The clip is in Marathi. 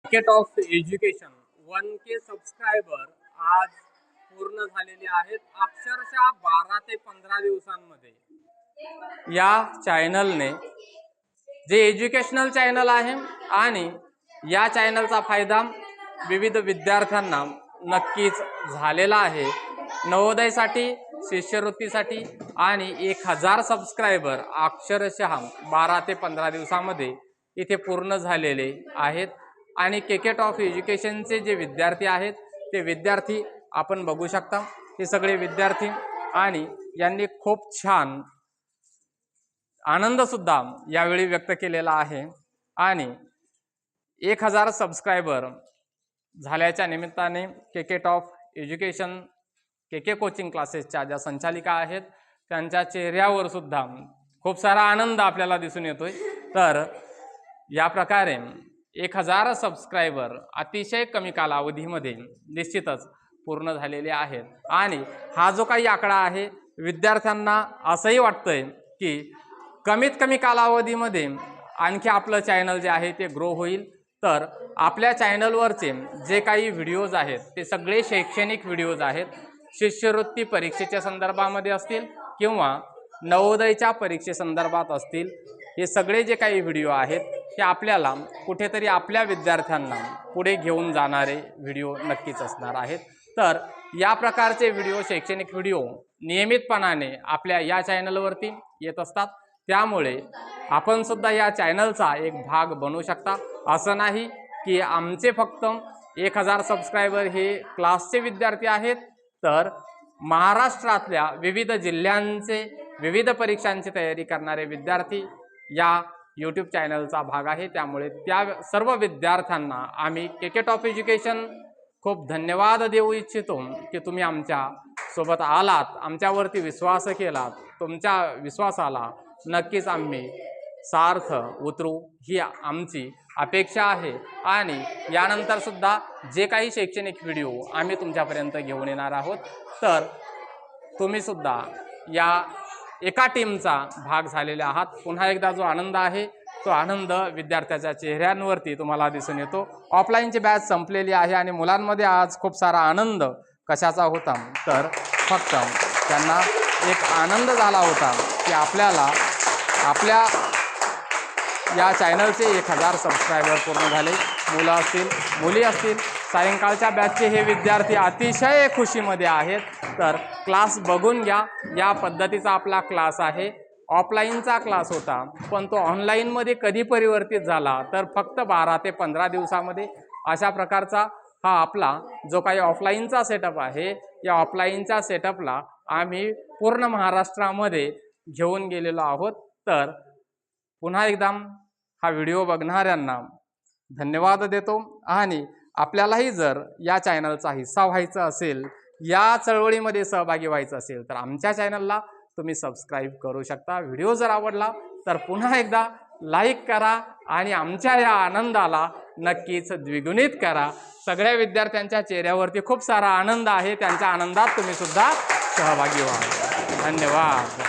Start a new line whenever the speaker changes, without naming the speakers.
Certificate of education 1K subscriber आज पूर्ण झालेले आहेत. अक्षरशः 12 ते 15 दिवसांमध्ये या चॅनलने जे एज्युकेशनल चॅनल आहे आणि या चॅनलचा फायदा विविध विद्यार्थ्यांना नक्कीच झालेला आहे. नवोदयसाठी, शिष्यवृत्तीसाठी आणि 1000 सबस्क्रायबर अक्षरशः 12 ते 15 दिवसामध्ये इथे पूर्ण झालेले आहेत. आणि केकेट ऑफ एज्युकेशनचे जे विद्यार्थी आहेत ते विद्यार्थी आपण बघू शकता. हे सगळे विद्यार्थी आणि यांनी खूप छान आनंद सुद्धा यावेळी व्यक्त केलेला आहे. आणि 1000 सबस्क्रायबर झाल्याच्या निमित्ताने केकेट ऑफ एज्युकेशन केके कोचिंग क्लासेसच्या ज्या संचालिका आहेत त्यांच्या चेहऱ्यावर सुद्धा खूप सारा आनंद आपल्याला दिसून येतोय. तर या प्रकारे 1000 सबस्क्रायबर अतिशय कमी कालावधीमध्ये निश्चितच पूर्ण झालेले आहेत. आणि हा जो काही आकडा आहे विद्यार्थ्यांना असंही वाटतंय की कमीत कमी कालावधीमध्ये आणखी आपलं चॅनल जे आहे ते ग्रो होईल. तर आपल्या चॅनलवरचे जे काही व्हिडिओज आहेत ते सगळे शैक्षणिक व्हिडिओज आहेत. शिष्यवृत्ती परीक्षेच्या संदर्भामध्ये असतील किंवा नवोदयच्या परीक्षेसंदर्भात असतील, हे सगळे जे काही व्हिडिओ आहेत हे आपल्याला कुठेतरी आपल्या विद्यार्थ्यांना पुढे घेऊन जाणारे व्हिडिओ नक्कीच असणार आहेत. तर या प्रकारचे व्हिडिओ, शैक्षणिक व्हिडिओ नियमितपणाने आपल्या या चॅनलवरती येत असतात. त्यामुळे आपण सुद्धा या चॅनलचा एक भाग बनू शकता. असं नाही की आमचे फक्त 1000 सबस्क्रायबर हे क्लासचे विद्यार्थी आहेत, तर महाराष्ट्रातल्या विविध जिल्ह्यांचे विविध परीक्षांची तयारी करणारे विद्यार्थी या यूट्यूब चॅनलचा भाग आहे. त्यामुळे त्या सर्व विद्यार्थ्यांना आम्ही केकेट ऑफ एज्युकेशन खूप धन्यवाद देऊ इच्छितो की तुम्ही आमच्या सोबत आलात, आमच्यावरती विश्वास केलात. तुमच्या विश्वासाला नक्कीच आम्ही सार्थ उतरू ही आमची अपेक्षा आहे. आणि यानंतर सुद्धा जे काही शैक्षणिक व्हिडिओ आम्ही तुमच्यापर्यंत घेऊन येणार आहोत, तर तुम्ही सुद्धा या एका टीमचा भाग झालेले आहात. पुन्हा एकदा जो आनंद आहे तो आनंद विद्यार्थ्याच्या चेहऱ्यांवरती तुम्हाला दिसून येतो. ऑफलाईनची बॅच संपलेली आहे आणि मुलांमध्ये आज खूप सारा आनंद कशाचा होता, तर फक्त त्यांना एक आनंद झाला होता की आपल्याला आपल्या या चॅनलचे 1000 सबस्क्रायबर पूर्ण झाले. मुलं असतील, मुली असतील, सायंकाळच्या बॅचचे हे विद्यार्थी अतिशय खुशीमध्ये आहेत. तर क्लास बघून घ्या. या पद्धतीचा आपला क्लास आहे. ऑफलाईनचा क्लास होता पण तो ऑनलाईनमध्ये कधी परिवर्तित झाला, तर फक्त 12 ते 15 दिवसामध्ये. अशा प्रकारचा हा आपला जो काही ऑफलाईनचा सेटअप आहे, या ऑफलाईनच्या सेटअपला आम्ही पूर्ण महाराष्ट्रामध्ये घेऊन गेलेलो आहोत. तर पुन्हा एकदा हा व्हिडिओ बघणाऱ्यांना धन्यवाद देतो. आणि आपल्यालाही जर या चॅनलचा हिस्सा व्हायचा असेल, या चळवळीमध्ये सहभागी व्हायचं असेल, तर आमच्या चॅनलला तुम्ही सबस्क्राईब करू शकता. व्हिडिओ जर आवडला तर पुन्हा एकदा लाईक करा आणि आमच्या या आनंदाला नक्कीच द्विगुणित करा. सगळ्या विद्यार्थ्यांच्या चेहऱ्यावरती खूप सारा आनंद आहे. त्यांच्या आनंदात तुम्ही सुद्धा सहभागी व्हा. धन्यवाद.